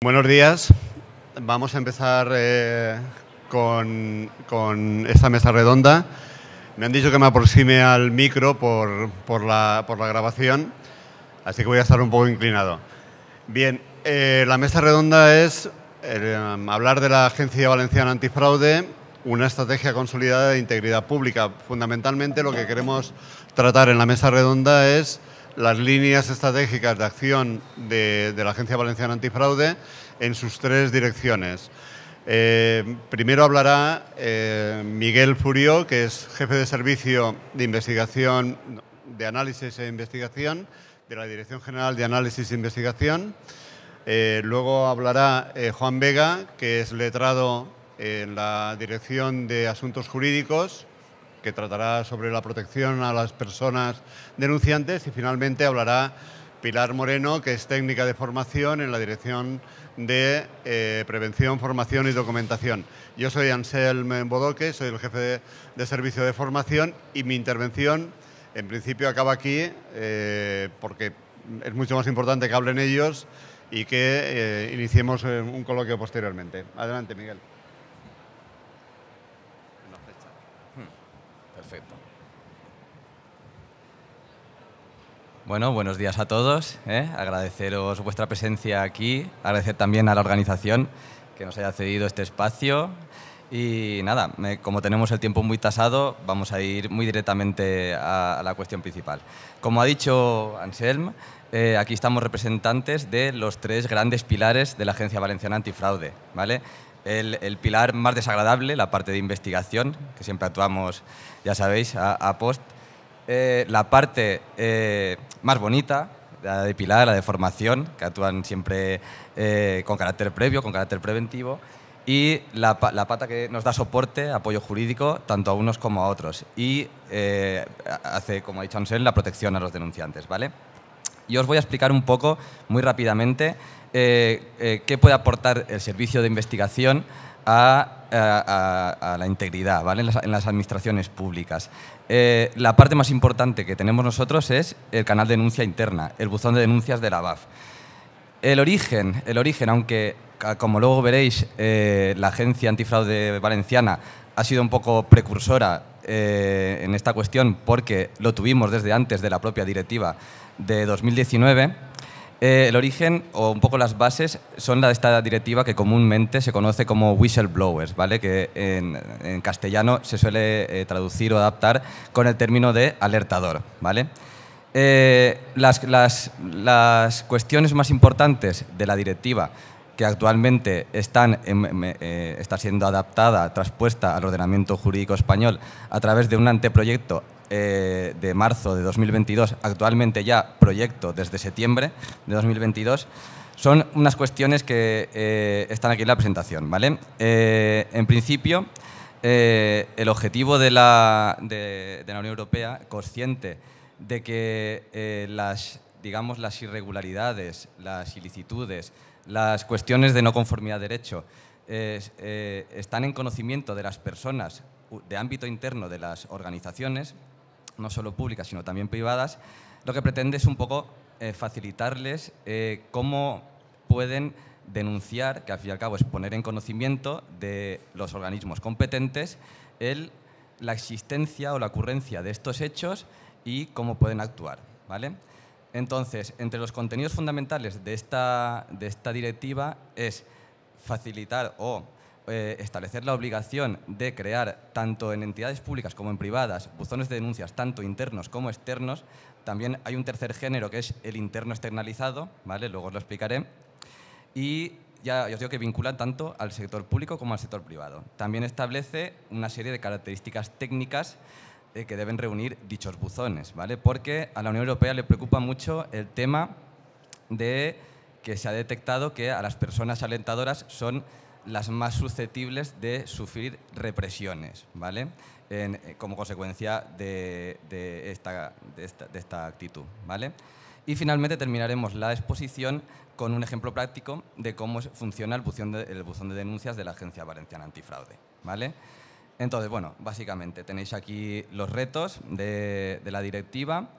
Buenos días. Vamos a empezar con esta mesa redonda. Me han dicho que me aproxime al micro por la grabación, así que voy a estar un poco inclinado. Bien, la mesa redonda es hablar de la Agencia Valenciana Antifraude, una estrategia consolidada de integridad pública. Fundamentalmente lo que queremos tratar en la mesa redonda es las líneas estratégicas de acción de la Agencia Valenciana Antifraude en sus tres direcciones. Primero hablará Miguel Furió, que es jefe de servicio de investigación, de análisis e investigación de la Dirección General de Análisis e Investigación. Luego hablará Juan Vega, que es letrado en la Dirección de Asuntos Jurídicos, que tratará sobre la protección a las personas denunciantes. Y finalmente hablará Pilar Moreno, que es técnica de formación en la Dirección de Prevención, Formación y Documentación. Yo soy Anselm Bodoque, soy el jefe de servicio de formación, y mi intervención en principio acaba aquí porque es mucho más importante que hablen ellos y que iniciemos un coloquio posteriormente. Adelante, Miguel. Perfecto. Bueno, buenos días a todos. Agradeceros vuestra presencia aquí, agradecer también a la organización que nos haya cedido este espacio. Y nada, como tenemos el tiempo muy tasado, vamos a ir muy directamente a la cuestión principal. Como ha dicho Anselm, aquí estamos representantes de los tres grandes pilares de la Agencia Valenciana Antifraude, ¿vale? El pilar más desagradable, la parte de investigación, que siempre actuamos, ya sabéis, a post. La parte más bonita, la de pilar, la de formación, que actúan siempre con carácter previo, con carácter preventivo. Y la pata que nos da soporte, apoyo jurídico, tanto a unos como a otros. Y hace, como ha dicho Ansel, la protección a los denunciantes, ¿vale? Yo os voy a explicar un poco, muy rápidamente, qué puede aportar el servicio de investigación a la integridad, ¿vale? en las administraciones públicas. La parte más importante que tenemos nosotros es el canal de denuncia interna, el buzón de denuncias de la BAF. El origen, aunque como luego veréis, la Agencia Antifraude Valenciana ha sido un poco precursora en esta cuestión porque lo tuvimos desde antes de la propia directiva de 2019. El origen o un poco las bases son la de esta directiva que comúnmente se conoce como whistleblowers, ¿vale? Que en castellano se suele traducir o adaptar con el término de alertador, ¿vale? Las cuestiones más importantes de la directiva que actualmente está siendo adaptada, traspuesta al ordenamiento jurídico español a través de un anteproyecto de marzo de 2022, actualmente ya proyecto desde septiembre de 2022, son unas cuestiones que están aquí en la presentación, ¿vale? En principio, el objetivo de la Unión Europea, consciente de que las irregularidades, las ilicitudes, las cuestiones de no conformidad a derecho están en conocimiento de las personas de ámbito interno de las organizaciones, no solo públicas, sino también privadas, lo que pretende es un poco facilitarles cómo pueden denunciar, que al fin y al cabo es poner en conocimiento de los organismos competentes la existencia o la ocurrencia de estos hechos y cómo pueden actuar, ¿vale? Entonces, entre los contenidos fundamentales de esta directiva es facilitar o establecer la obligación de crear, tanto en entidades públicas como en privadas, buzones de denuncias, tanto internos como externos. También hay un tercer género que es el interno externalizado, ¿vale? Luego os lo explicaré. Y ya os digo que vinculan tanto al sector público como al sector privado. También establece una serie de características técnicas que deben reunir dichos buzones, ¿vale? Porque a la Unión Europea le preocupa mucho el tema de que se ha detectado que a las personas alentadoras son las más susceptibles de sufrir represiones, ¿vale? Como consecuencia de esta actitud, ¿vale? Y finalmente terminaremos la exposición con un ejemplo práctico de cómo funciona el buzón de denuncias de la Agencia Valenciana Antifraude, ¿vale? Entonces, bueno, básicamente tenéis aquí los retos de la directiva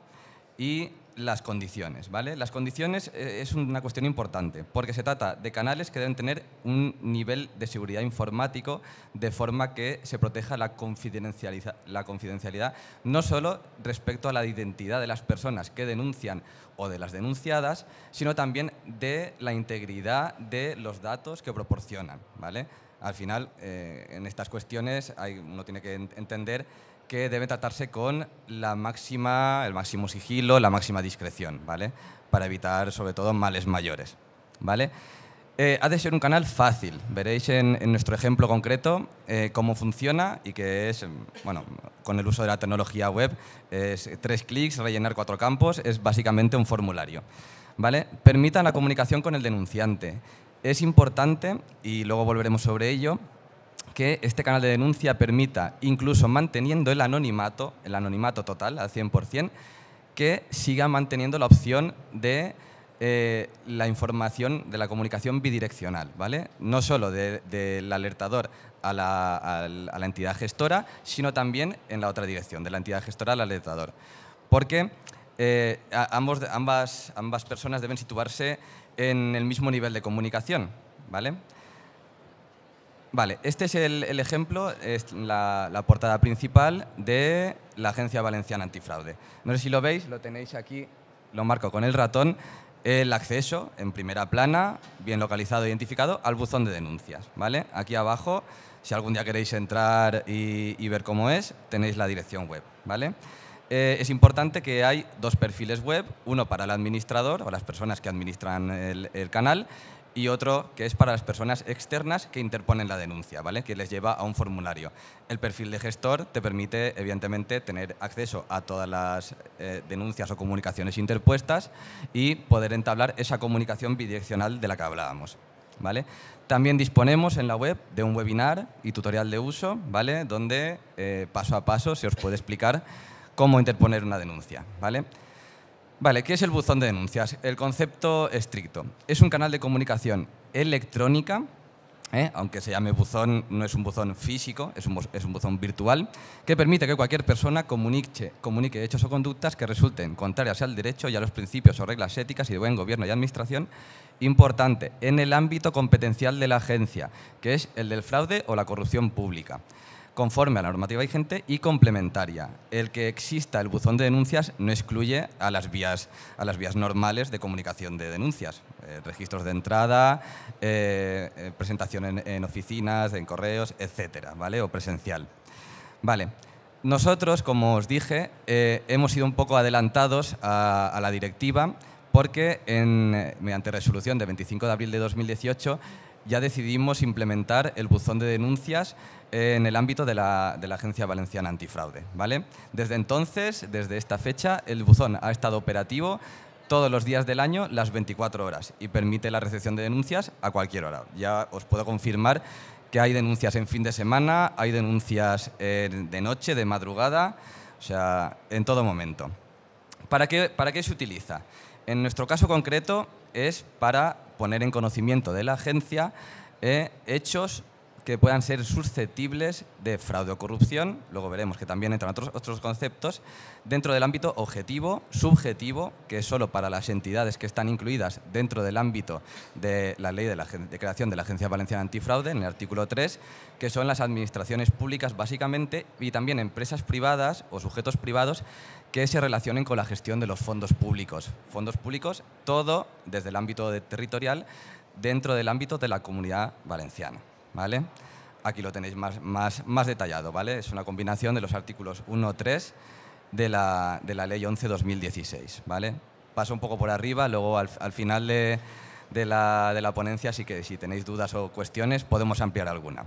y las condiciones, ¿vale? Las condiciones es una cuestión importante porque se trata de canales que deben tener un nivel de seguridad informático de forma que se proteja la confidencialidad no solo respecto a la identidad de las personas que denuncian o de las denunciadas, sino también de la integridad de los datos que proporcionan, ¿vale? Al final, en estas cuestiones uno tiene que entender que debe tratarse con el máximo sigilo, la máxima discreción, ¿vale? Para evitar, sobre todo, males mayores, ¿vale? Ha de ser un canal fácil. Veréis en nuestro ejemplo concreto cómo funciona y que es, bueno, con el uso de la tecnología web, es 3 clics, rellenar 4 campos, es básicamente un formulario, ¿vale? Permita la comunicación con el denunciante. Es importante, y luego volveremos sobre ello, que este canal de denuncia permita, incluso manteniendo el anonimato total al 100%, que siga manteniendo la opción de la información, de la comunicación bidireccional, ¿vale? No solo del alertador a la entidad gestora, sino también en la otra dirección, de la entidad gestora al alertador. Porque ambas personas deben situarse en el mismo nivel de comunicación, ¿vale? Vale, este es el ejemplo, es la portada principal de la Agencia Valenciana Antifraude. No sé si lo veis, lo tenéis aquí, lo marco con el ratón, el acceso en primera plana, bien localizado e identificado, al buzón de denuncias, ¿vale? Aquí abajo, si algún día queréis entrar y ver cómo es, tenéis la dirección web, ¿vale? Es importante que hay 2 perfiles web, uno para el administrador o las personas que administran el canal, y otro que es para las personas externas que interponen la denuncia, ¿vale? Que les lleva a un formulario. El perfil de gestor te permite, evidentemente, tener acceso a todas las denuncias o comunicaciones interpuestas y poder entablar esa comunicación bidireccional de la que hablábamos, ¿vale? También disponemos en la web de un webinar y tutorial de uso, ¿vale? Donde paso a paso se os puede explicar cómo interponer una denuncia, ¿vale? Vale, ¿qué es el buzón de denuncias? El concepto estricto. Es un canal de comunicación electrónica, aunque se llame buzón, no es un buzón físico, es un buzón virtual, que permite que cualquier persona comunique hechos o conductas que resulten contrarias al derecho y a los principios o reglas éticas y de buen gobierno y administración, importante, en el ámbito competencial de la agencia, que es el del fraude o la corrupción pública, conforme a la normativa vigente y complementaria. El que exista el buzón de denuncias no excluye a las vías normales de comunicación de denuncias, registros de entrada, presentación en oficinas, en correos, etcétera, ¿vale? O presencial. Vale. Nosotros, como os dije, hemos sido un poco adelantados a la directiva porque mediante resolución de 25 de abril de 2018 ya decidimos implementar el buzón de denuncias en el ámbito de la Agencia Valenciana Antifraude, ¿vale? Desde entonces, desde esta fecha, el buzón ha estado operativo todos los días del año, las 24 horas, y permite la recepción de denuncias a cualquier hora. Ya os puedo confirmar que hay denuncias en fin de semana, hay denuncias de noche, de madrugada, o sea, en todo momento. ¿Para qué se utiliza? En nuestro caso concreto es para poner en conocimiento de la agencia hechos que puedan ser susceptibles de fraude o corrupción, luego veremos que también entran otros conceptos, dentro del ámbito objetivo, subjetivo, que es solo para las entidades que están incluidas dentro del ámbito de la ley de creación de la Agencia Valenciana Antifraude, en el artículo 3, que son las administraciones públicas básicamente, y también empresas privadas o sujetos privados que se relacionen con la gestión de los fondos públicos. Fondos públicos, todo desde el ámbito territorial, dentro del ámbito de la Comunidad Valenciana, ¿vale? Aquí lo tenéis más detallado, ¿vale? Es una combinación de los artículos 1, 3 de la Ley 11/2016, ¿vale? Paso un poco por arriba, luego al final de la ponencia, así que si tenéis dudas o cuestiones podemos ampliar alguna.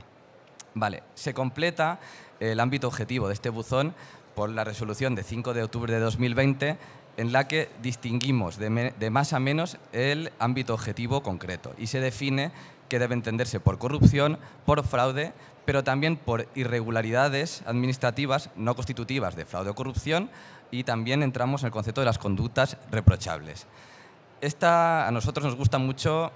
Vale, se completa el ámbito objetivo de este buzón por la resolución de 5 de octubre de 2020, en la que distinguimos de más a menos el ámbito objetivo concreto y se define que debe entenderse por corrupción, por fraude, pero también por irregularidades administrativas no constitutivas de fraude o corrupción, y también entramos en el concepto de las conductas reprochables. A nosotros nos gusta mucho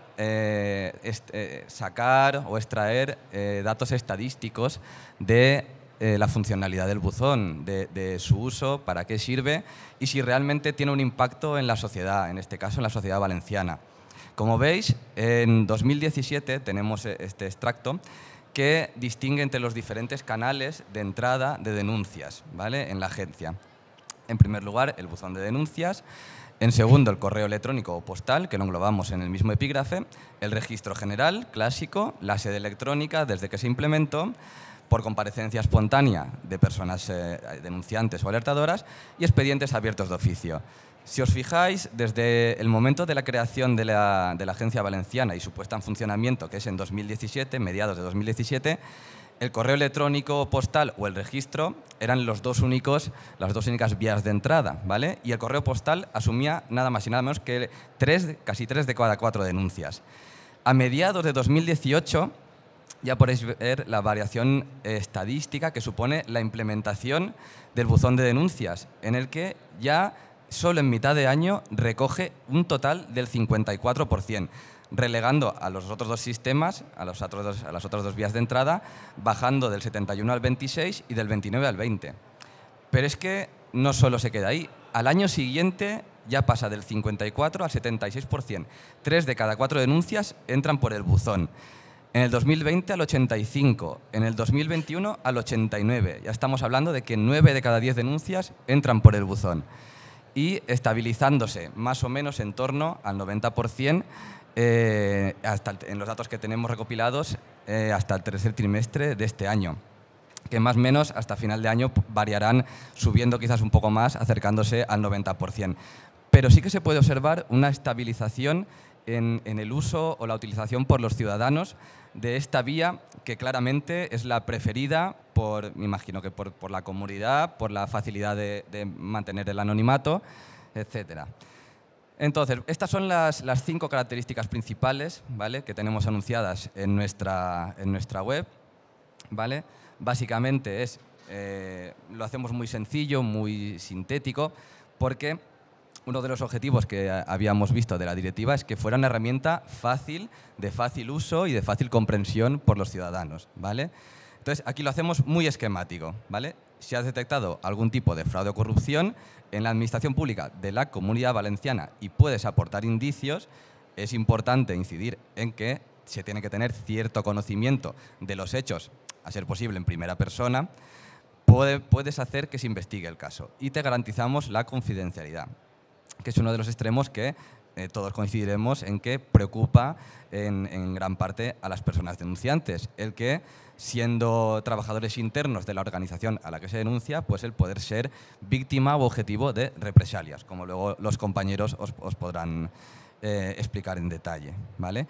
sacar o extraer datos estadísticos de la funcionalidad del buzón, de su uso, para qué sirve y si realmente tiene un impacto en la sociedad, en este caso en la sociedad valenciana. Como veis, en 2017 tenemos este extracto que distingue entre los diferentes canales de entrada de denuncias, ¿vale?, en la agencia. En primer lugar, el buzón de denuncias. En segundo, el correo electrónico o postal, que lo englobamos en el mismo epígrafe. El registro general, clásico. La sede electrónica, desde que se implementó, por comparecencia espontánea de personas denunciantes o alertadoras. Y expedientes abiertos de oficio. Si os fijáis, desde el momento de la creación de la Agencia Valenciana y su puesta en funcionamiento, que es en 2017, mediados de 2017, el correo electrónico postal o el registro eran las dos únicas vías de entrada, ¿vale? Y el correo postal asumía nada más y nada menos que casi 3 de cada 4 denuncias. A mediados de 2018 ya podéis ver la variación estadística que supone la implementación del buzón de denuncias, en el que ya solo en mitad de año recoge un total del 54%, relegando a los otros dos sistemas, a las otras dos vías de entrada, bajando del 71 al 26 y del 29 al 20. Pero es que no solo se queda ahí. Al año siguiente ya pasa del 54 al 76%. 3 de cada 4 denuncias entran por el buzón. En el 2020 al 85, en el 2021 al 89. Ya estamos hablando de que 9 de cada 10 denuncias entran por el buzón. Y estabilizándose más o menos en torno al 90%, en los datos que tenemos recopilados hasta el tercer trimestre de este año, que más o menos hasta final de año variarán subiendo quizás un poco más, acercándose al 90%. Pero sí que se puede observar una estabilización en el uso o la utilización por los ciudadanos de esta vía, que claramente es la preferida, me imagino que por la comunidad, por la facilidad de mantener el anonimato, etcétera. Entonces, estas son las 5 características principales, ¿vale?, que tenemos anunciadas en nuestra web, ¿vale? Básicamente lo hacemos muy sencillo, muy sintético, porque uno de los objetivos que habíamos visto de la directiva es que fuera una herramienta fácil, de fácil uso y de fácil comprensión por los ciudadanos, ¿vale? Entonces, aquí lo hacemos muy esquemático, ¿vale? Si has detectado algún tipo de fraude o corrupción en la administración pública de la Comunidad Valenciana y puedes aportar indicios, es importante incidir en que se tiene que tener cierto conocimiento de los hechos, a ser posible en primera persona, puedes hacer que se investigue el caso y te garantizamos la confidencialidad, que es uno de los extremos que todos coincidiremos en que preocupa en gran parte a las personas denunciantes, el que, siendo trabajadores internos de la organización a la que se denuncia, pues el poder ser víctima u objetivo de represalias, como luego los compañeros os podrán explicar en detalle, ¿vale?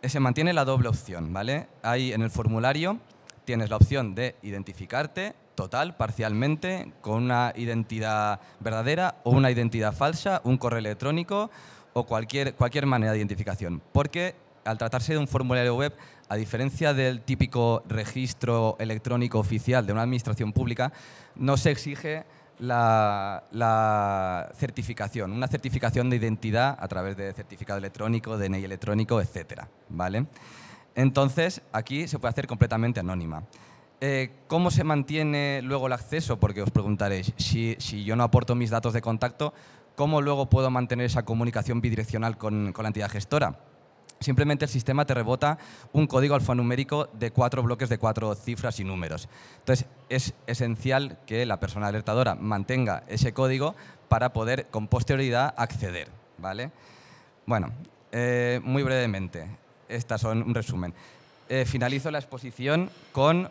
Se mantiene la doble opción, ¿vale? Ahí en el formulario tienes la opción de identificarte total, parcialmente, con una identidad verdadera o una identidad falsa, un correo electrónico o cualquier manera de identificación. Porque al tratarse de un formulario web, a diferencia del típico registro electrónico oficial de una administración pública, no se exige la certificación, una certificación de identidad a través de certificado electrónico, DNI electrónico, etcétera, ¿vale? Entonces, aquí se puede hacer completamente anónima. ¿Cómo se mantiene luego el acceso? Porque os preguntaréis, si yo no aporto mis datos de contacto, ¿cómo luego puedo mantener esa comunicación bidireccional con la entidad gestora? Simplemente el sistema te rebota un código alfanumérico de 4 bloques de 4 cifras y números. Entonces, es esencial que la persona alertadora mantenga ese código para poder, con posterioridad, acceder, ¿vale? Bueno, muy brevemente, estas son un resumen. Finalizo la exposición con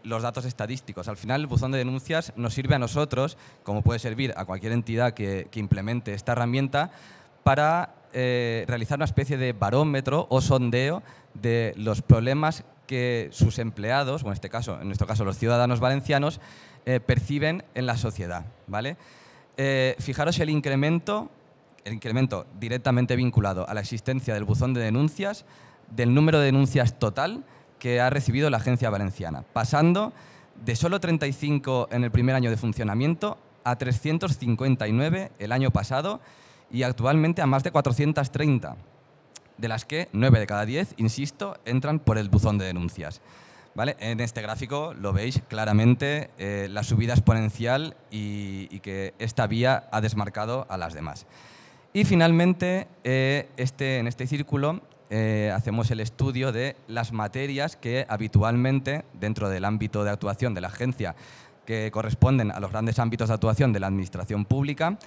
los datos estadísticos. Al final, el buzón de denuncias nos sirve a nosotros, como puede servir a cualquier entidad que implemente esta herramienta, para realizar una especie de barómetro o sondeo de los problemas que sus empleados, o en nuestro caso los ciudadanos valencianos, perciben en la sociedad, ¿vale? Fijaros el incremento directamente vinculado a la existencia del buzón de denuncias, del número de denuncias total que ha recibido la Agencia Valenciana, pasando de solo 35 en el primer año de funcionamiento a 359 el año pasado y actualmente a más de 430, de las que 9 de cada 10, insisto, entran por el buzón de denuncias, ¿Vale? En este gráfico lo veis claramente, la subida exponencial y que esta vía ha desmarcado a las demás. Y finalmente, en este círculo hacemos el estudio de las materias que habitualmente, dentro del ámbito de actuación de la agencia, que corresponden a los grandes ámbitos de actuación de la administración pública,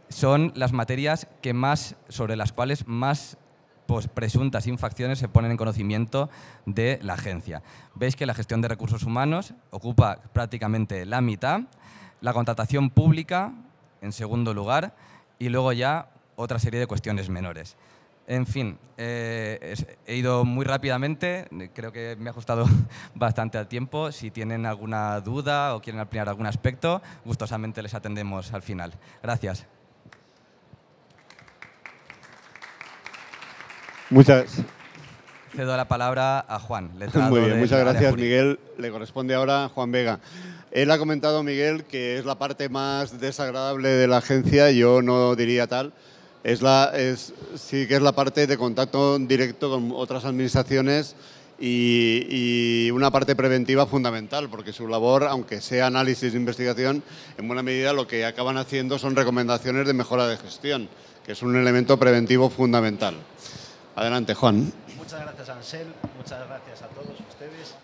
son las materias sobre las cuales más presuntas infracciones se ponen en conocimiento de la agencia. Veis que la gestión de recursos humanos ocupa prácticamente la mitad, la contratación pública en segundo lugar y luego ya otra serie de cuestiones menores. En fin, he ido muy rápidamente, creo que me ha ajustado bastante al tiempo. Si tienen alguna duda o quieren ampliar algún aspecto, gustosamente les atendemos al final. Gracias. Cedo la palabra a Juan, letrado. Muy bien, muchas gracias, jurídica. Miguel. Le corresponde ahora a Juan Vega. Él ha comentado, Miguel, que es la parte más desagradable de la agencia. Yo no diría tal. Sí que es la parte de contacto directo con otras administraciones y una parte preventiva fundamental, porque su labor, aunque sea análisis de investigación, en buena medida lo que acaban haciendo son recomendaciones de mejora de gestión, que es un elemento preventivo fundamental. Adelante, Juan. Muchas gracias, Ansel. Muchas gracias a todos ustedes.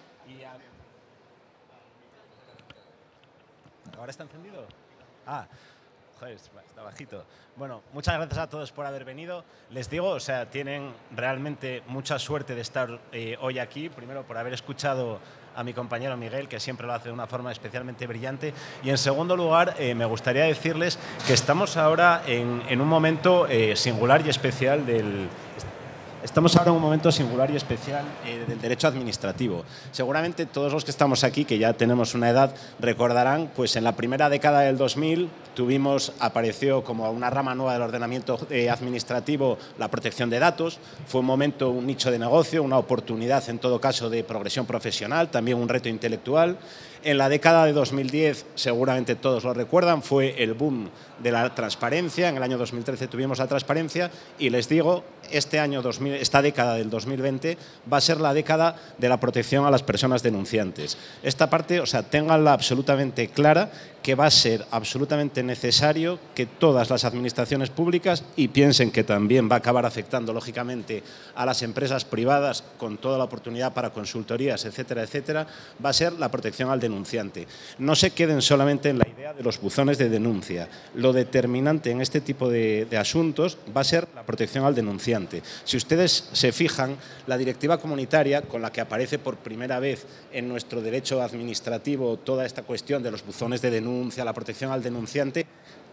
¿Ahora está encendido? Joder, está bajito. Bueno, muchas gracias a todos por haber venido. Les digo, o sea, tienen realmente mucha suerte de estar hoy aquí. Primero, por haber escuchado a mi compañero Miguel, que siempre lo hace de una forma especialmente brillante. Y en segundo lugar, me gustaría decirles que estamos ahora en un momento singular y especial del derecho administrativo. Seguramente todos los que estamos aquí, que ya tenemos una edad, recordarán, pues en la primera década del 2000 apareció como una rama nueva del ordenamiento administrativo la protección de datos. Fue un momento, un nicho de negocio, una oportunidad en todo caso de progresión profesional, también un reto intelectual. En la década de 2010, seguramente todos lo recuerdan, fue el boom de la transparencia. En el año 2013 tuvimos la transparencia y les digo, esta década del 2020 va a ser la década de la protección a las personas denunciantes. Esta parte, o sea, ténganla absolutamente clara, que va a ser absolutamente necesario que todas las administraciones públicas, y piensen que también va a acabar afectando lógicamente a las empresas privadas con toda la oportunidad para consultorías, etcétera, etcétera, va a ser la protección al denunciante. No se queden solamente en la idea de los buzones de denuncia. Lo determinante en este tipo de asuntos va a ser la protección al denunciante. Si ustedes se fijan, la directiva comunitaria con la que aparece por primera vez en nuestro derecho administrativo toda esta cuestión de los buzones de denuncia, la protección al denunciante,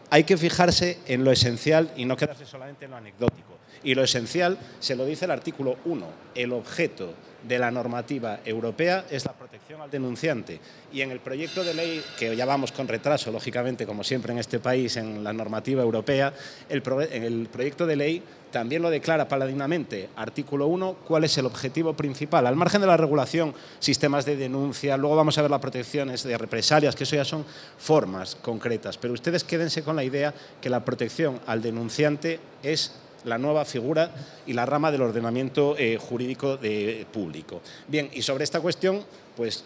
hay que fijarse en lo esencial y no quedarse solamente en lo anecdótico. Y lo esencial se lo dice el artículo 1. El objeto de la normativa europea es la protección al denunciante. Y en el proyecto de ley, que ya vamos con retraso, lógicamente, como siempre en este país, en la normativa europea, en el proyecto de ley también lo declara paladinamente. Artículo 1, ¿cuál es el objetivo principal? Al margen de la regulación, sistemas de denuncia, luego vamos a ver las protecciones de represalias, que eso ya son formas concretas. Pero ustedes quédense con la idea que la protección al denunciante es la nueva figura y la rama del ordenamiento jurídico público. Bien, y sobre esta cuestión, pues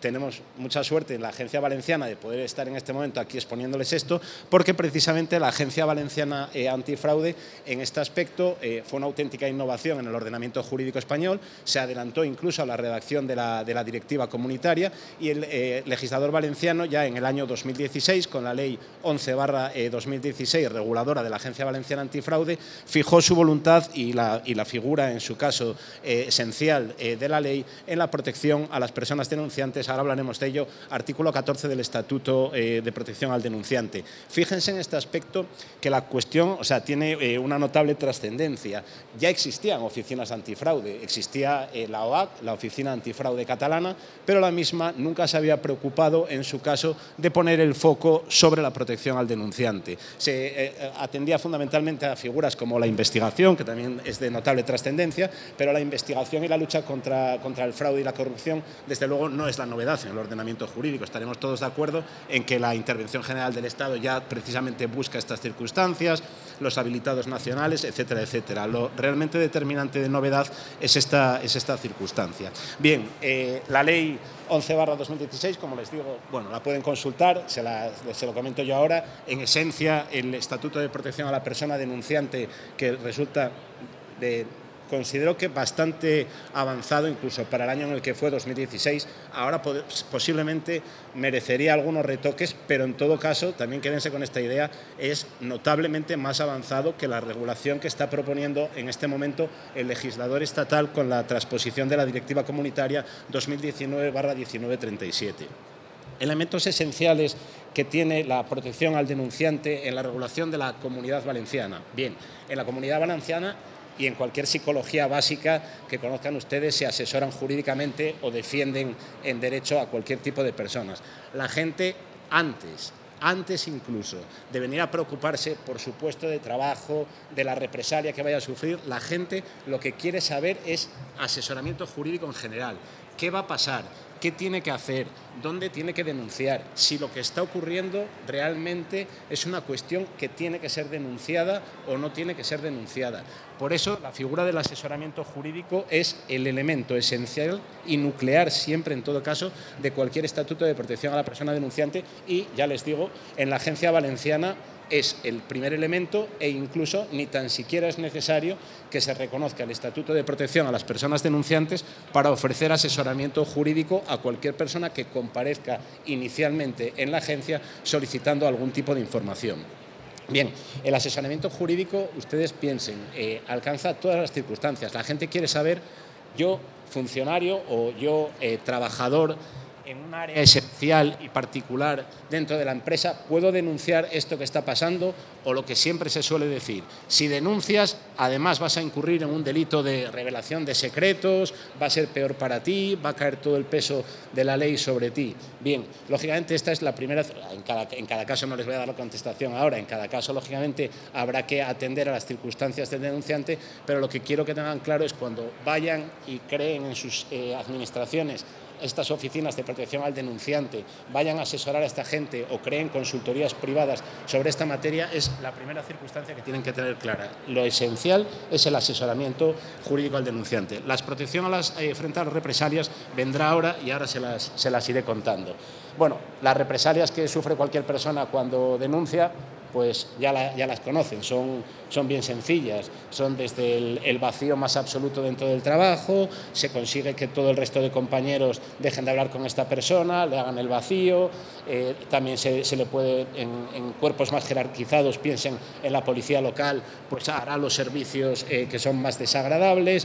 tenemos mucha suerte en la Agencia Valenciana de poder estar en este momento aquí exponiéndoles esto, porque precisamente la Agencia Valenciana Antifraude en este aspecto fue una auténtica innovación en el ordenamiento jurídico español, se adelantó incluso a la redacción de la directiva comunitaria y el legislador valenciano ya en el año 2016, con la ley 11/2016, reguladora de la Agencia Valenciana Antifraude, fijó su voluntad y la figura, en su caso esencial de la ley, en la protección a las personas denunciantes. Ahora hablaremos de ello, artículo 14 del Estatuto de Protección al Denunciante. Fíjense en este aspecto que la cuestión, o sea, tiene una notable trascendencia. Ya existían oficinas antifraude, existía la OAC, la Oficina Antifraude Catalana, pero la misma nunca se había preocupado, en su caso, de poner el foco sobre la protección al denunciante. Se atendía fundamentalmente a figuras como la investigación, que también es de notable trascendencia, pero la investigación y la lucha contra el fraude y la corrupción, desde luego, no es la novedad novedad en el ordenamiento jurídico. Estaremos todos de acuerdo en que la Intervención General del Estado ya precisamente busca estas circunstancias, los habilitados nacionales, etcétera, etcétera. Lo realmente determinante de novedad es esta circunstancia. Bien, la Ley 11/2016, como les digo, bueno, la pueden consultar, se lo comento yo ahora. En esencia, el Estatuto de Protección a la Persona Denunciante, que resulta considero que bastante avanzado, incluso para el año en el que fue 2016, ahora posiblemente merecería algunos retoques, pero en todo caso, también quédense con esta idea, es notablemente más avanzado que la regulación que está proponiendo en este momento el legislador estatal con la transposición de la Directiva Comunitaria 2019/1937. Elementos esenciales que tiene la protección al denunciante en la regulación de la Comunidad Valenciana. Bien, en la Comunidad Valenciana y en cualquier psicología básica que conozcan ustedes, se asesoran jurídicamente o defienden en derecho a cualquier tipo de personas. La gente antes incluso de venir a preocuparse por su puesto de trabajo, de la represalia que vaya a sufrir, la gente lo que quiere saber es asesoramiento jurídico en general. ¿Qué va a pasar? ¿Qué tiene que hacer? ¿Dónde tiene que denunciar? Si lo que está ocurriendo realmente es una cuestión que tiene que ser denunciada o no tiene que ser denunciada. Por eso la figura del asesoramiento jurídico es el elemento esencial y nuclear siempre, en todo caso, de cualquier estatuto de protección a la persona denunciante y, ya les digo, en la Agencia Valenciana es el primer elemento e incluso ni tan siquiera es necesario que se reconozca el Estatuto de Protección a las Personas Denunciantes para ofrecer asesoramiento jurídico a cualquier persona que comparezca inicialmente en la agencia solicitando algún tipo de información. Bien, el asesoramiento jurídico, ustedes piensen, alcanza todas las circunstancias. La gente quiere saber, yo, funcionario o yo, trabajador, en un área esencial y particular dentro de la empresa, ¿puedo denunciar esto que está pasando? O lo que siempre se suele decir, si denuncias, además vas a incurrir en un delito de revelación de secretos, va a ser peor para ti, va a caer todo el peso de la ley sobre ti. Bien, lógicamente esta es la primera, en cada caso no les voy a dar la contestación ahora, en cada caso lógicamente habrá que atender a las circunstancias del denunciante, pero lo que quiero que tengan claro es cuando vayan y creen en sus administraciones estas oficinas de protección al denunciante, vayan a asesorar a esta gente o creen consultorías privadas sobre esta materia, es la primera circunstancia que tienen que tener clara. Lo esencial es el asesoramiento jurídico al denunciante. La protección frente a las represalias vendrá ahora y ahora se las iré contando. Bueno, las represalias que sufre cualquier persona cuando denuncia, pues ya las conocen, son bien sencillas, son desde el vacío más absoluto dentro del trabajo, se consigue que todo el resto de compañeros dejen de hablar con esta persona, le hagan el vacío, también se le puede, en cuerpos más jerarquizados, piensen en la policía local, pues hará los servicios que son más desagradables,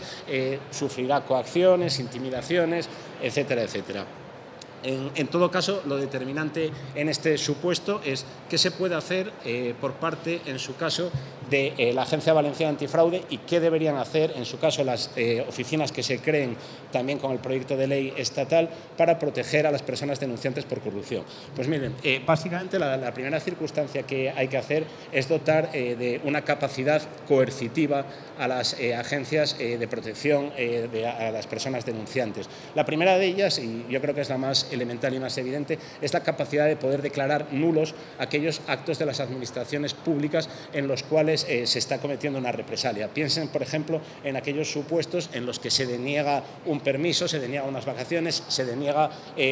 sufrirá coacciones, intimidaciones, etcétera, etcétera. En todo caso, lo determinante en este supuesto es qué se puede hacer por parte, en su caso, de la Agencia Valenciana Antifraude y qué deberían hacer, en su caso, las oficinas que se creen también con el proyecto de ley estatal para proteger a las personas denunciantes por corrupción. Pues miren, básicamente la primera circunstancia que hay que hacer es dotar de una capacidad coercitiva a las agencias de protección a las personas denunciantes. La primera de ellas, y yo creo que es la más elemental y más evidente, es la capacidad de poder declarar nulos aquellos actos de las administraciones públicas en los cuales se está cometiendo una represalia. Piensen, por ejemplo, en aquellos supuestos en los que se deniega un permiso, se deniega unas vacaciones, se deniega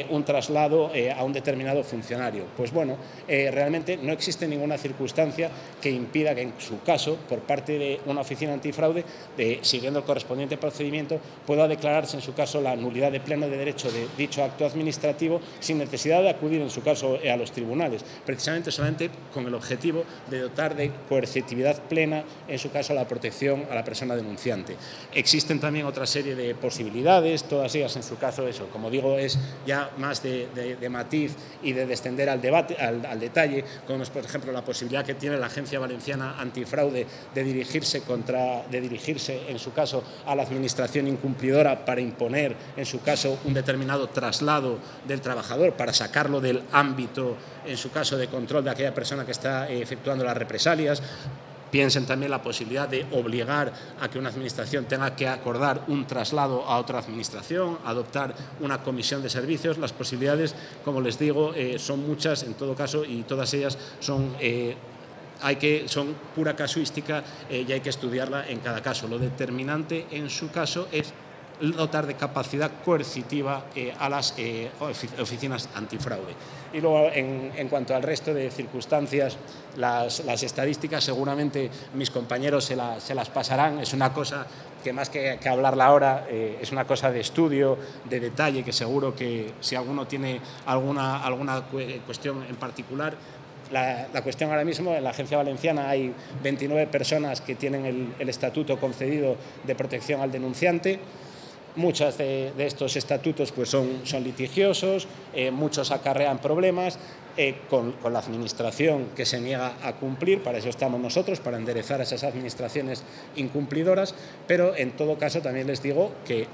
un traslado a un determinado funcionario. Pues bueno, realmente no existe ninguna circunstancia que impida que en su caso, por parte de una oficina antifraude, siguiendo el correspondiente procedimiento, pueda declararse en su caso la nulidad de pleno de derecho de dicho acto administrativo sin necesidad de acudir en su caso a los tribunales, precisamente solamente con el objetivo de dotar de coercitividad plena, en su caso, la protección a la persona denunciante. Existen también otra serie de posibilidades, todas ellas en su caso, eso, como digo, es ya más de matiz y de descender al debate, al detalle, como es, por ejemplo, la posibilidad que tiene la Agencia Valenciana Antifraude de dirigirse en su caso a la administración incumplidora para imponer, en su caso, un determinado traslado del trabajador para sacarlo del ámbito, en su caso, de control de aquella persona que está efectuando las represalias. Piensen también la posibilidad de obligar a que una administración tenga que acordar un traslado a otra administración, adoptar una comisión de servicios. Las posibilidades, como les digo, son muchas en todo caso, y todas ellas son pura casuística y hay que estudiarla en cada caso. Lo determinante en su caso es dotar de capacidad coercitiva a las oficinas antifraude. Y luego, en cuanto al resto de circunstancias, las estadísticas seguramente mis compañeros se las pasarán. Es una cosa que más que hablarla ahora, es una cosa de estudio, de detalle, que seguro que si alguno tiene alguna cuestión en particular. La cuestión ahora mismo, en la Agencia Valenciana hay 29 personas que tienen el estatuto concedido de protección al denunciante. Muchos de estos estatutos pues son litigiosos, muchos acarrean problemas con la administración que se niega a cumplir. Para eso estamos nosotros, para enderezar a esas administraciones incumplidoras, pero en todo caso también les digo que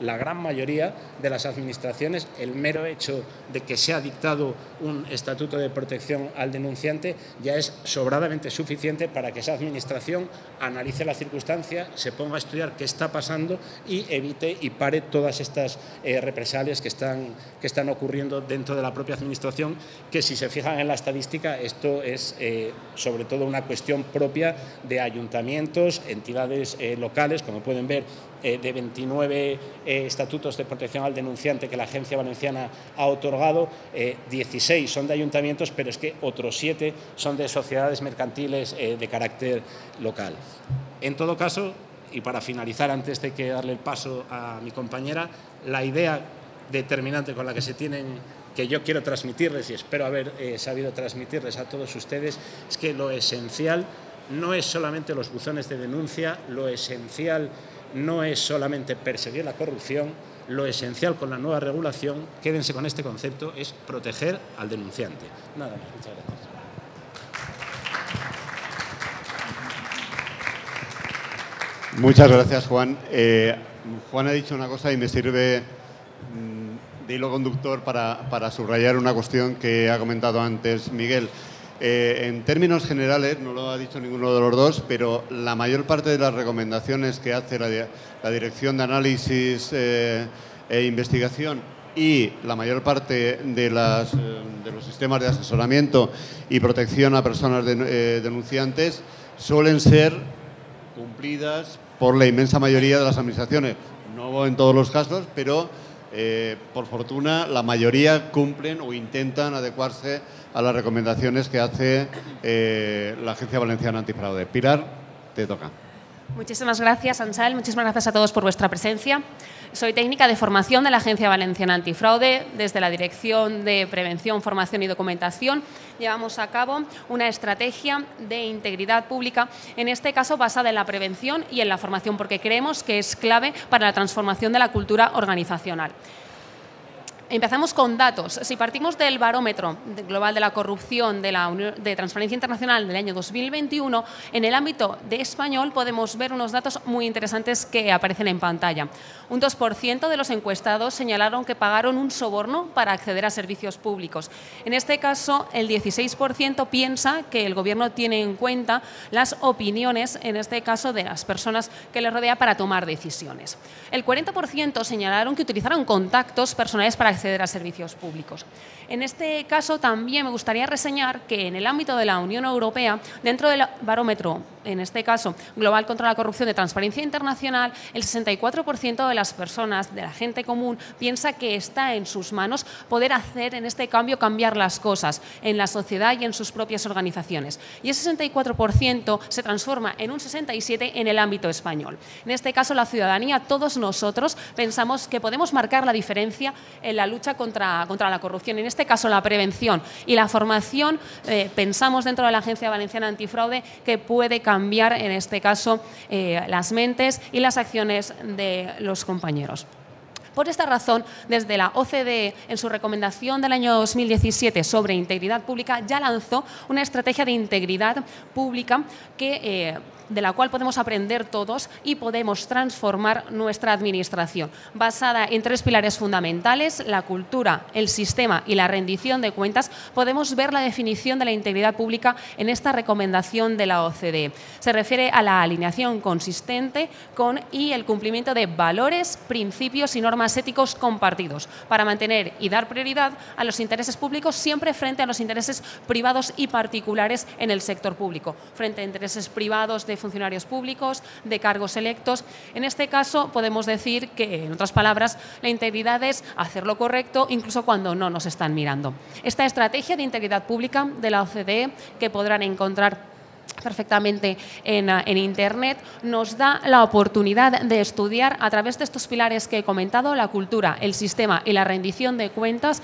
la gran mayoría de las administraciones, el mero hecho de que se ha dictado un estatuto de protección al denunciante ya es sobradamente suficiente para que esa administración analice la circunstancia, se ponga a estudiar qué está pasando y evite y pare todas estas represalias que están ocurriendo dentro de la propia administración, que si se fijan en la estadística, esto es sobre todo una cuestión propia de ayuntamientos, entidades locales, como pueden ver, de 29 estatutos de protección al denunciante que la Agencia Valenciana ha otorgado, 16 son de ayuntamientos, pero es que otros 7 son de sociedades mercantiles de carácter local. En todo caso, y para finalizar, antes de que darle el paso a mi compañera, la idea determinante con la que se tienen, que yo quiero transmitirles y espero haber sabido transmitirles a todos ustedes, es que lo esencial no es solamente los buzones de denuncia, lo esencial no es solamente perseguir la corrupción, lo esencial con la nueva regulación, quédense con este concepto, es proteger al denunciante. Nada más, muchas gracias. Muchas gracias, Juan. Juan ha dicho una cosa y me sirve de hilo conductor para subrayar una cuestión que ha comentado antes Miguel. En términos generales, no lo ha dicho ninguno de los dos, pero la mayor parte de las recomendaciones que hace la Dirección de Análisis e Investigación y la mayor parte de los sistemas de asesoramiento y protección a personas denunciantes suelen ser cumplidas por la inmensa mayoría de las administraciones. No en todos los casos, pero por fortuna la mayoría cumplen o intentan adecuarse a las recomendaciones que hace la Agencia Valenciana Antifraude. Pilar, te toca. Muchísimas gracias, Ansal. Muchísimas gracias a todos por vuestra presencia. Soy técnica de formación de la Agencia Valenciana Antifraude. Desde la Dirección de Prevención, Formación y Documentación llevamos a cabo una estrategia de integridad pública, en este caso basada en la prevención y en la formación, porque creemos que es clave para la transformación de la cultura organizacional. Empezamos con datos. Si partimos del barómetro global de la corrupción de Transparencia Internacional del año 2021, en el ámbito de español podemos ver unos datos muy interesantes que aparecen en pantalla. Un 2% de los encuestados señalaron que pagaron un soborno para acceder a servicios públicos. En este caso, el 16% piensa que el Gobierno tiene en cuenta las opiniones, en este caso, de las personas que les rodea para tomar decisiones. El 40% señalaron que utilizaron contactos personales para acceder a servicios públicos. En este caso también me gustaría reseñar que en el ámbito de la Unión Europea, dentro del barómetro, en este caso global contra la corrupción de Transparencia Internacional, el 64% de las personas, de la gente común, piensa que está en sus manos poder hacer en este cambio, cambiar las cosas en la sociedad y en sus propias organizaciones. Y ese 64% se transforma en un 67% en el ámbito español. En este caso, la ciudadanía, todos nosotros, pensamos que podemos marcar la diferencia en la lucha contra la corrupción. En este caso, la prevención y la formación, pensamos dentro de la Agencia Valenciana Antifraude que puede cambiar, en este caso, las mentes y las acciones de los compañeros. Por esta razón, desde la OCDE, en su recomendación del año 2017 sobre integridad pública, ya lanzó una estrategia de integridad pública que de la cual podemos aprender todos y podemos transformar nuestra administración, basada en 3 pilares fundamentales: la cultura, el sistema y la rendición de cuentas. Podemos ver la definición de la integridad pública en esta recomendación de la OCDE. Se refiere a la alineación consistente con y el cumplimiento de valores, principios y normas éticos compartidos para mantener y dar prioridad a los intereses públicos siempre frente a los intereses privados y particulares en el sector público, frente a intereses privados de funcionarios públicos, de cargos electos. En este caso podemos decir que, en otras palabras, la integridad es hacer lo correcto incluso cuando no nos están mirando. Esta estrategia de integridad pública de la OCDE, que podrán encontrar perfectamente en Internet, nos da la oportunidad de estudiar a través de estos pilares que he comentado, la cultura, el sistema y la rendición de cuentas,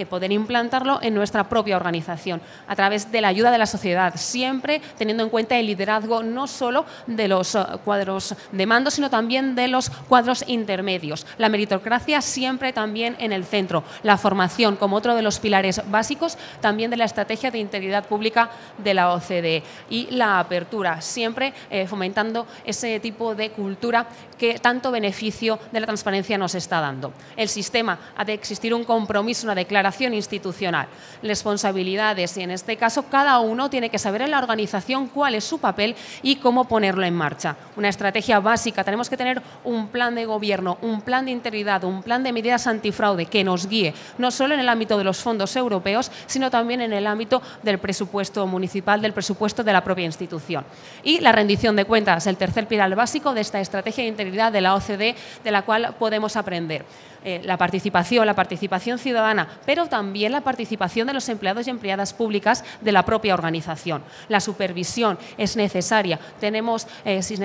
poder implantarlo en nuestra propia organización a través de la ayuda de la sociedad, siempre teniendo en cuenta el liderazgo no solo de los cuadros de mando, sino también de los cuadros intermedios. La meritocracia siempre también en el centro, la formación como otro de los pilares básicos también de la estrategia de integridad pública de la OCDE. Y la apertura, siempre fomentando ese tipo de cultura que tanto beneficio de la transparencia nos está dando. El sistema ha de existir un compromiso, una declaración institucional, responsabilidades, y en este caso cada uno tiene que saber en la organización cuál es su papel y cómo ponerlo en marcha. Una estrategia básica, tenemos que tener un plan de gobierno, un plan de integridad, un plan de medidas antifraude que nos guíe, no solo en el ámbito de los fondos europeos, sino también en el ámbito del presupuesto municipal, del presupuesto de la propia institución. Y la rendición de cuentas, el tercer pilar básico de esta estrategia de integridad de la OCDE, de la cual podemos aprender. La participación ciudadana, pero también la participación de los empleados y empleadas públicas de la propia organización. La supervisión es necesaria. Tenemos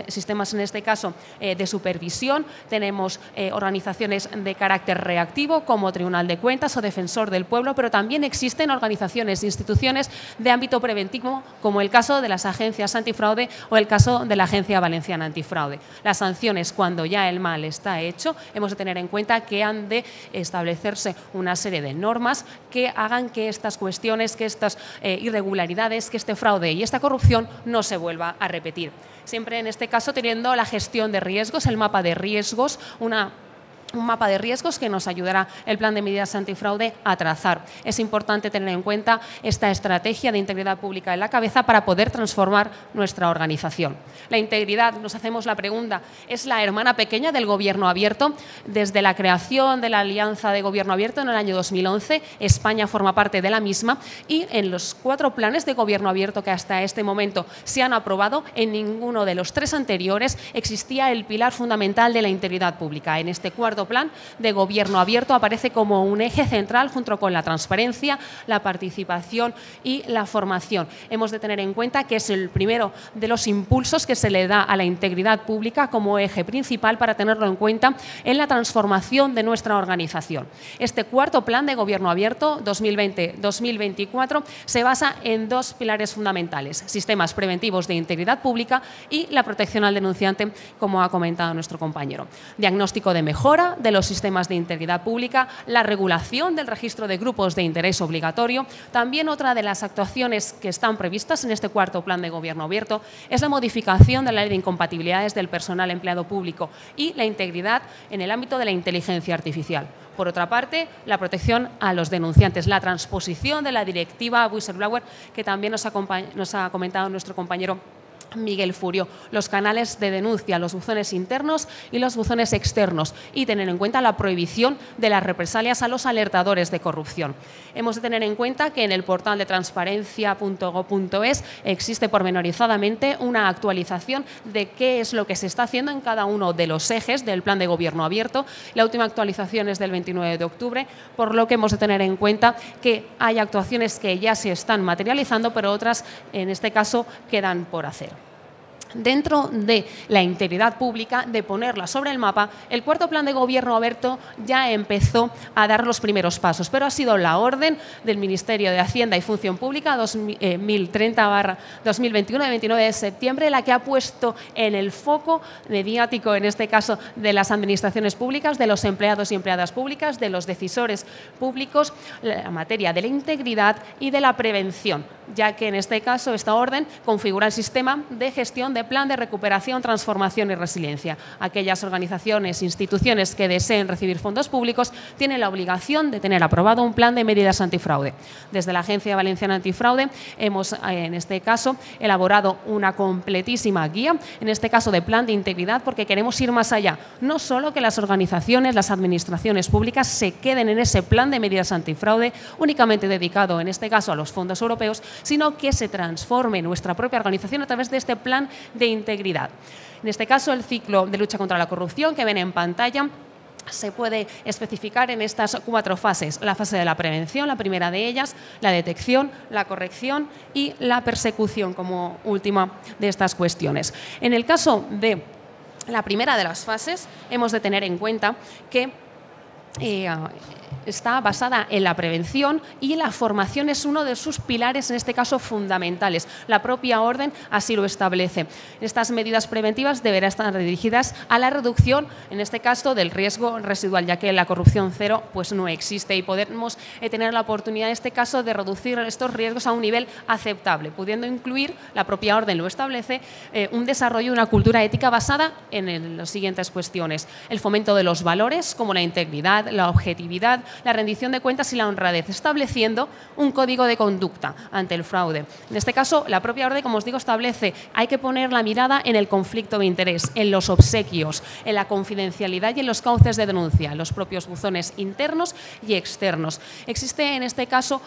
sistemas, en este caso, de supervisión, tenemos organizaciones de carácter reactivo como Tribunal de Cuentas o Defensor del Pueblo, pero también existen organizaciones e instituciones de ámbito preventivo, como el caso de las agencias antifraude o el caso de la Agencia Valenciana Antifraude. Las sanciones, cuando ya el mal está hecho, hemos de tener en cuenta que han de establecerse una serie de normas que hagan que estas cuestiones, que estas irregularidades, que este fraude y esta corrupción no se vuelva a repetir. Siempre en este caso teniendo la gestión de riesgos, el mapa de riesgos, un mapa de riesgos que nos ayudará el plan de medidas antifraude a trazar. Es importante tener en cuenta esta estrategia de integridad pública en la cabeza para poder transformar nuestra organización. La integridad, nos hacemos la pregunta, ¿es la hermana pequeña del gobierno abierto? Desde la creación de la Alianza de Gobierno Abierto en el año 2011, España forma parte de la misma, y en los 4 planes de gobierno abierto que hasta este momento se han aprobado, en ninguno de los 3 anteriores existía el pilar fundamental de la integridad pública. En este cuarto plan de gobierno abierto aparece como un eje central junto con la transparencia, la participación y la formación. Hemos de tener en cuenta que es el primero de los impulsos que se le da a la integridad pública como eje principal para tenerlo en cuenta en la transformación de nuestra organización. Este cuarto plan de gobierno abierto 2020-2024 se basa en 2 pilares fundamentales: sistemas preventivos de integridad pública y la protección al denunciante, como ha comentado nuestro compañero. Diagnóstico de mejora de los sistemas de integridad pública, la regulación del registro de grupos de interés obligatorio. También otra de las actuaciones que están previstas en este cuarto plan de gobierno abierto es la modificación de la ley de incompatibilidades del personal empleado público y la integridad en el ámbito de la inteligencia artificial. Por otra parte, la protección a los denunciantes, la transposición de la directiva Whistleblower, que también nos ha comentado nuestro compañero Miguel Furio, los canales de denuncia, los buzones internos y los buzones externos, y tener en cuenta la prohibición de las represalias a los alertadores de corrupción. Hemos de tener en cuenta que en el portal de transparencia.gov.es existe pormenorizadamente una actualización de qué es lo que se está haciendo en cada uno de los ejes del plan de gobierno abierto. La última actualización es del 29 de octubre, por lo que hemos de tener en cuenta que hay actuaciones que ya se están materializando, pero otras, en este caso, quedan por hacer. Dentro de la integridad pública, de ponerla sobre el mapa, el cuarto plan de gobierno abierto ya empezó a dar los primeros pasos, pero ha sido la orden del Ministerio de Hacienda y Función Pública 2030/2021 de 29 de septiembre la que ha puesto en el foco mediático, en este caso de las administraciones públicas, de los empleados y empleadas públicas, de los decisores públicos, la materia de la integridad y de la prevención ya que en este caso esta orden configura el sistema de gestión de plan de recuperación, transformación y resiliencia. Aquellas organizaciones e instituciones que deseen recibir fondos públicos tienen la obligación de tener aprobado un plan de medidas antifraude. Desde la Agencia Valenciana Antifraude hemos, en este caso, elaborado una completísima guía, en este caso de plan de integridad, porque queremos ir más allá. No solo que las organizaciones, las administraciones públicas se queden en ese plan de medidas antifraude únicamente dedicado, en este caso, a los fondos europeos, sino que se transforme nuestra propia organización a través de este plan de integridad. En este caso, el ciclo de lucha contra la corrupción que ven en pantalla se puede especificar en estas 4 fases. La fase de la prevención, la primera de ellas, la detección, la corrección y la persecución como última de estas cuestiones. En el caso de la primera de las fases, hemos de tener en cuenta que está basada en la prevención y la formación es uno de sus pilares, en este caso fundamentales. La propia orden así lo establece. Estas medidas preventivas deberán estar dirigidas a la reducción, en este caso, del riesgo residual, ya que la corrupción cero pues no existe y podemos tener la oportunidad, en este caso, de reducir estos riesgos a un nivel aceptable, pudiendo incluir, la propia orden lo establece, un desarrollo de una cultura ética basada en las siguientes cuestiones: el fomento de los valores como la integridad, la objetividad, la rendición de cuentas y la honradez, estableciendo un código de conducta ante el fraude. En este caso, la propia orden, como os digo, establece, hay que poner la mirada en el conflicto de interés, en los obsequios, en la confidencialidad y en los cauces de denuncia, en los propios buzones internos y externos. Existe, en este caso,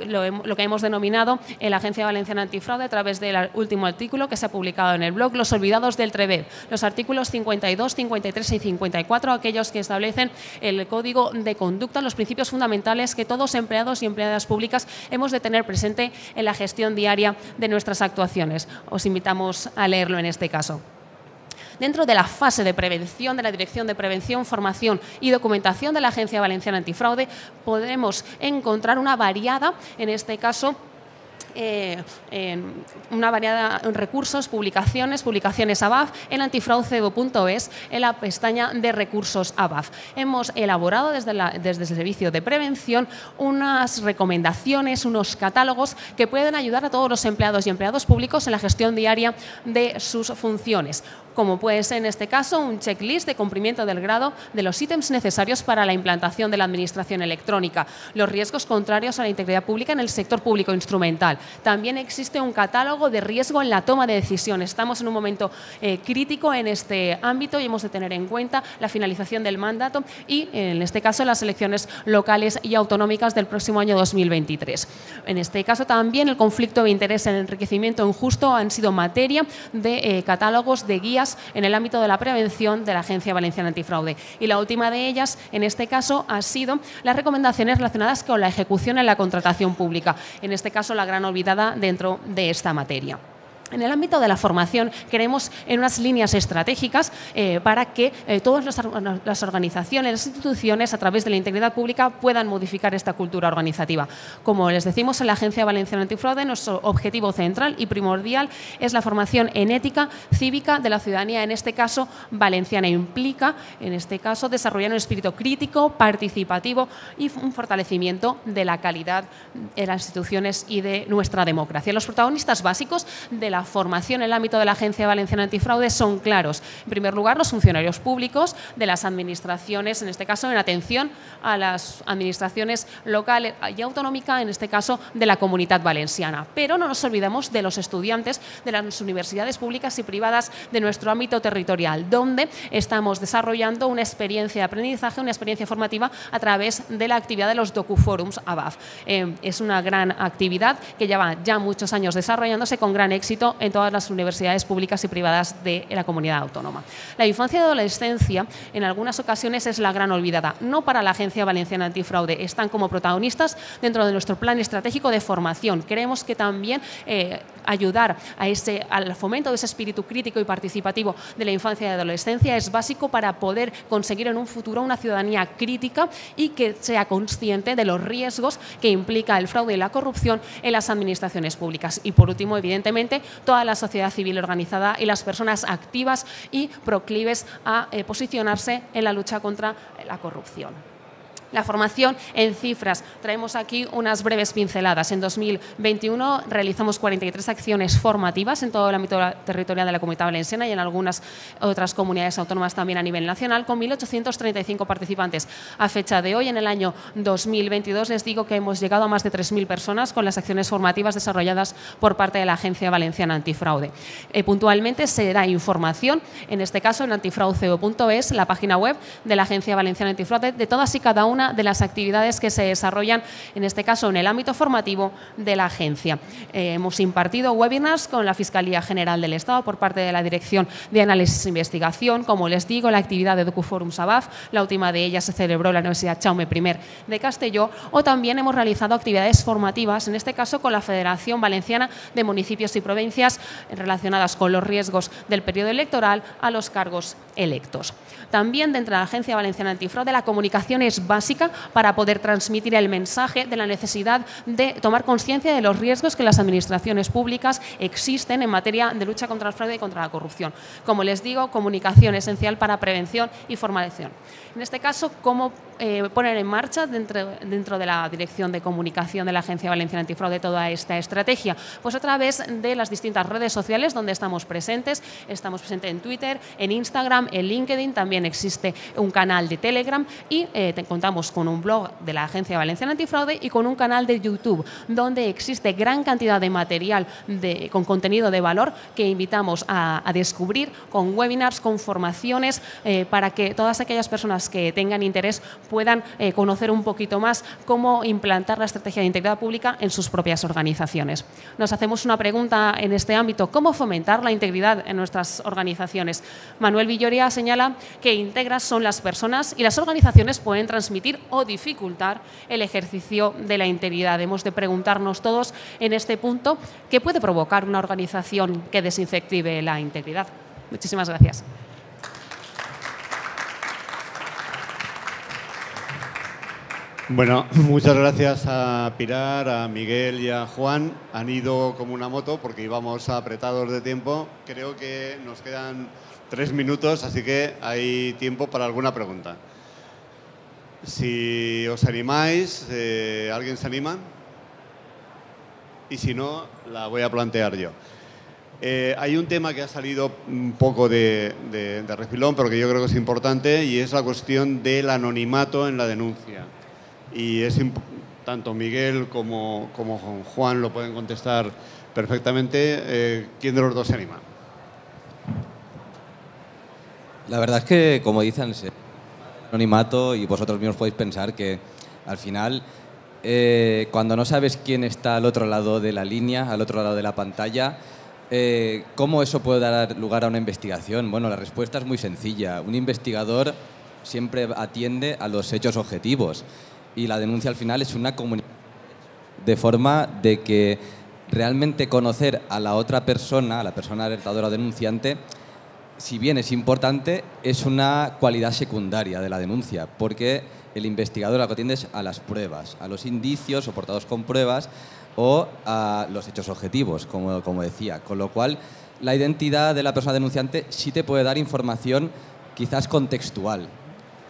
lo que hemos denominado en la Agencia Valenciana Antifraude, a través del último artículo que se ha publicado en el blog, los olvidados del TREVEB, los artículos 52, 53 y 54, aquellos que establecen el código de conducta, los principios fundamentales que todos empleados y empleadas públicas hemos de tener presente en la gestión diaria de nuestras actuaciones. Os invitamos a leerlo en este caso. Dentro de la fase de prevención de la Dirección de Prevención, Formación y Documentación de la Agencia Valenciana Antifraude, podemos encontrar una variada, en este caso, una variedad de recursos, publicaciones ABAF en antifraudecebo.es, en la pestaña de recursos ABAF. Hemos elaborado desde el Servicio de Prevención unas recomendaciones, unos catálogos que pueden ayudar a todos los empleados y empleados públicos en la gestión diaria de sus funciones, como puede ser en este caso un checklist de cumplimiento del grado de los ítems necesarios para la implantación de la administración electrónica, los riesgos contrarios a la integridad pública en el sector público instrumental. También existe un catálogo de riesgo en la toma de decisiones. Estamos en un momento crítico en este ámbito y hemos de tener en cuenta la finalización del mandato y, en este caso, las elecciones locales y autonómicas del próximo año 2023. En este caso, también el conflicto de interés en el enriquecimiento injusto han sido materia de catálogos de guías en el ámbito de la prevención de la Agencia Valenciana Antifraude. Y la última de ellas, en este caso, ha sido las recomendaciones relacionadas con la ejecución en la contratación pública. En este caso, la gran olvidada dentro de esta materia. En el ámbito de la formación, queremos en unas líneas estratégicas para que todas las organizaciones, las instituciones, a través de la integridad pública, puedan modificar esta cultura organizativa. Como les decimos en la Agencia Valenciana Antifraude, nuestro objetivo central y primordial es la formación en ética cívica de la ciudadanía, en este caso valenciana. Implica, en este caso, desarrollar un espíritu crítico, participativo y un fortalecimiento de la calidad de las instituciones y de nuestra democracia. Los protagonistas básicos de la formación en el ámbito de la Agencia Valenciana Antifraude son claros. En primer lugar, los funcionarios públicos de las administraciones, en este caso en atención a las administraciones local y autonómica, en este caso de la Comunitat Valenciana. Pero no nos olvidemos de los estudiantes de las universidades públicas y privadas de nuestro ámbito territorial, donde estamos desarrollando una experiencia de aprendizaje, una experiencia formativa a través de la actividad de los DocuForums ABAF. Es una gran actividad que lleva ya muchos años desarrollándose con gran éxito en todas las universidades públicas y privadas de la comunidad autónoma. La infancia y adolescencia en algunas ocasiones es la gran olvidada, no para la Agencia Valenciana Antifraude, están como protagonistas dentro de nuestro plan estratégico de formación. Queremos que también ayudar al fomento de ese espíritu crítico y participativo de la infancia y adolescencia es básico para poder conseguir en un futuro una ciudadanía crítica y que sea consciente de los riesgos que implica el fraude y la corrupción en las administraciones públicas. Y por último, evidentemente, toda la sociedad civil organizada y las personas activas y proclives a posicionarse en la lucha contra la corrupción. La formación en cifras. Traemos aquí unas breves pinceladas. En 2021 realizamos 43 acciones formativas en todo el ámbito territorial de la Comunidad Valenciana y en algunas otras comunidades autónomas también a nivel nacional, con 1.835 participantes. A fecha de hoy, en el año 2022, les digo que hemos llegado a más de 3.000 personas con las acciones formativas desarrolladas por parte de la Agencia Valenciana Antifraude. Puntualmente se da información, en este caso en antifraudeo.es, la página web de la Agencia Valenciana Antifraude, de todas y cada una de las actividades que se desarrollan, en este caso en el ámbito formativo de la agencia. Hemos impartido webinars con la Fiscalía General del Estado por parte de la Dirección de Análisis e Investigación. Como les digo, la actividad de Educoforum Sabaf, la última de ellas se celebró en la Universidad Jaume I de Castelló, o también hemos realizado actividades formativas, en este caso con la Federación Valenciana de Municipios y Provincias, relacionadas con los riesgos del periodo electoral a los cargos electos. También dentro de la Agencia Valenciana Antifraude la comunicación es básica para poder transmitir el mensaje de la necesidad de tomar conciencia de los riesgos que las administraciones públicas existen en materia de lucha contra el fraude y contra la corrupción. Como les digo, comunicación esencial para prevención y formación. En este caso, ¿cómo poner en marcha dentro de la Dirección de Comunicación de la Agencia Valenciana Antifraude toda esta estrategia? Pues a través de las distintas redes sociales donde estamos presentes. Estamos presentes en Twitter, en Instagram, en LinkedIn, también existe un canal de Telegram y contamos con un blog de la Agencia Valenciana Antifraude y con un canal de YouTube donde existe gran cantidad de material con contenido de valor que invitamos a descubrir, con webinars, con formaciones, para que todas aquellas personas que tengan interés puedan conocer un poquito más cómo implantar la estrategia de integridad pública en sus propias organizaciones. Nos hacemos una pregunta en este ámbito: ¿cómo fomentar la integridad en nuestras organizaciones? Manuel Villoria señala que íntegras son las personas y las organizaciones pueden transmitir o dificultar el ejercicio de la integridad. Hemos de preguntarnos todos en este punto qué puede provocar una organización que desincentive la integridad. Muchísimas gracias. Bueno, muchas gracias a Pilar, a Miguel y a Juan. Han ido como una moto porque íbamos apretados de tiempo. Creo que nos quedan 3 minutos, así que hay tiempo para alguna pregunta. Si os animáis, ¿alguien se anima? Y si no, la voy a plantear yo. Hay un tema que ha salido un poco de refilón, pero que yo creo que es importante, y es la cuestión del anonimato en la denuncia. Y tanto Miguel como Juan lo pueden contestar perfectamente. ¿Quién de los dos se anima? La verdad es que, como dicen, anonimato, y vosotros mismos podéis pensar que al final, cuando no sabes quién está al otro lado de la línea, al otro lado de la pantalla, ¿cómo eso puede dar lugar a una investigación? Bueno, la respuesta es muy sencilla. Un investigador siempre atiende a los hechos objetivos y la denuncia al final es una comunicación de forma de que realmente conocer a la otra persona, a la persona alertadora o denunciante, si bien es importante, es una cualidad secundaria de la denuncia, porque el investigador lo que atiende es a las pruebas, a los indicios soportados con pruebas o a los hechos objetivos, como decía. Con lo cual, la identidad de la persona denunciante sí te puede dar información quizás contextual.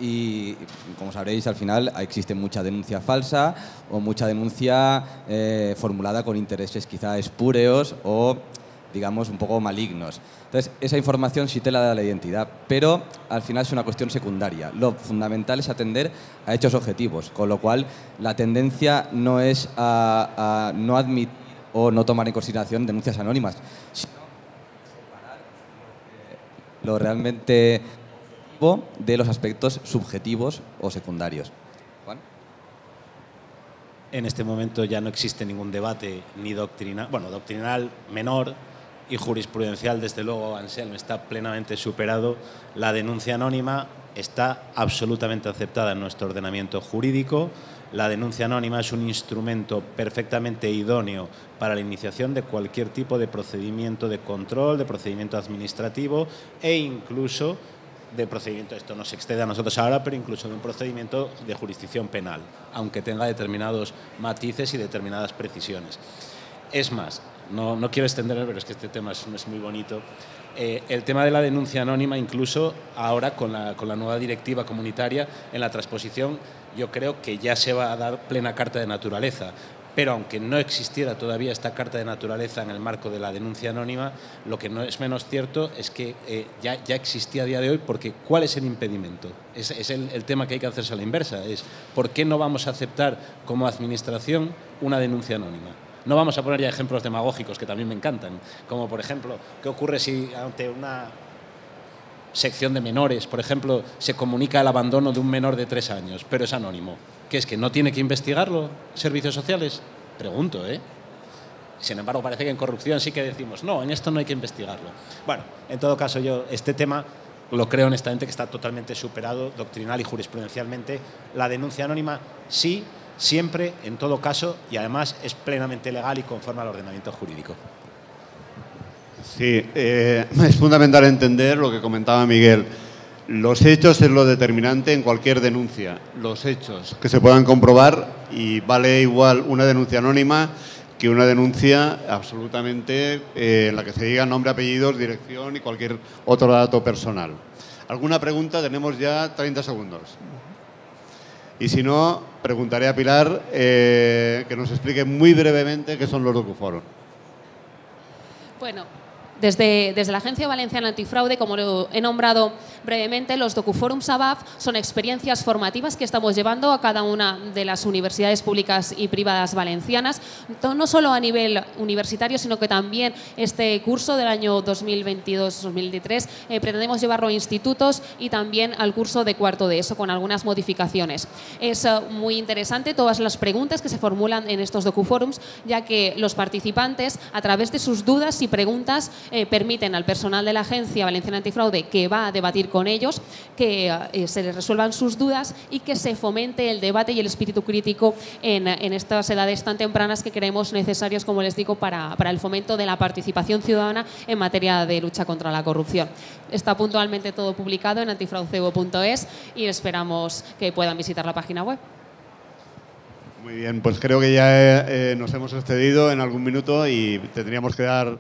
Y, como sabréis, al final existe mucha denuncia falsa o mucha denuncia formulada con intereses quizás espúreos o, digamos, un poco malignos. Entonces, esa información sí te la da la identidad, pero al final es una cuestión secundaria. Lo fundamental es atender a hechos objetivos, con lo cual la tendencia no es a no admitir o no tomar en consideración denuncias anónimas, sino separar lo realmente de los aspectos subjetivos o secundarios. Juan. En este momento ya no existe ningún debate ni doctrinal, bueno, doctrinal menor, y jurisprudencial, desde luego, Anselm, está plenamente superado. La denuncia anónima está absolutamente aceptada en nuestro ordenamiento jurídico. La denuncia anónima es un instrumento perfectamente idóneo para la iniciación de cualquier tipo de procedimiento de control, de procedimiento administrativo e incluso de procedimiento, esto nos excede a nosotros ahora, pero incluso de un procedimiento de jurisdicción penal, aunque tenga determinados matices y determinadas precisiones. Es más, no quiero extenderme, pero es que este tema es muy bonito. El tema de la denuncia anónima, incluso ahora con la nueva directiva comunitaria, en la transposición yo creo que ya se va a dar plena carta de naturaleza. Pero aunque no existiera todavía esta carta de naturaleza en el marco de la denuncia anónima, lo que no es menos cierto es que ya existía a día de hoy, porque ¿cuál es el impedimento? Es el tema que hay que hacerse a la inversa, es ¿por qué no vamos a aceptar como administración una denuncia anónima? No vamos a poner ya ejemplos demagógicos que también me encantan, como por ejemplo, ¿qué ocurre si ante una sección de menores, por ejemplo, se comunica el abandono de un menor de 3 años, pero es anónimo? ¿Qué es, que no tiene que investigarlo servicios sociales? Pregunto, ¿eh? Sin embargo, parece que en corrupción sí que decimos, no, en esto no hay que investigarlo. Bueno, en todo caso, yo este tema lo creo honestamente que está totalmente superado doctrinal y jurisprudencialmente. La denuncia anónima sí, siempre, en todo caso, y además es plenamente legal y conforme al ordenamiento jurídico. Sí, es fundamental entender lo que comentaba Miguel. Los hechos es lo determinante en cualquier denuncia. Los hechos que se puedan comprobar, y vale igual una denuncia anónima que una denuncia absolutamente en la que se diga nombre, apellidos, dirección y cualquier otro dato personal. ¿Alguna pregunta? Tenemos ya 30 segundos. Y si no, preguntaré a Pilar que nos explique muy brevemente qué son los docuforos. Bueno, desde la Agencia Valenciana Antifraude, como lo he nombrado brevemente, los docuforums ABAF son experiencias formativas que estamos llevando a cada una de las universidades públicas y privadas valencianas, no solo a nivel universitario, sino que también este curso del año 2022-2023 pretendemos llevarlo a institutos y también al curso de cuarto de ESO, con algunas modificaciones. Es muy interesante todas las preguntas que se formulan en estos docuforums, ya que los participantes, a través de sus dudas y preguntas, permiten al personal de la Agencia Valenciana Antifraude, que va a debatir con ellos, que se les resuelvan sus dudas y que se fomente el debate y el espíritu crítico en estas edades tan tempranas que creemos necesarias, como les digo, para el fomento de la participación ciudadana en materia de lucha contra la corrupción. Está puntualmente todo publicado en antifraudcebo.es y esperamos que puedan visitar la página web. Muy bien, pues creo que ya nos hemos excedido en algún minuto y tendríamos que dar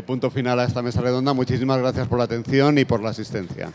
punto final a esta mesa redonda. Muchísimas gracias por la atención y por la asistencia.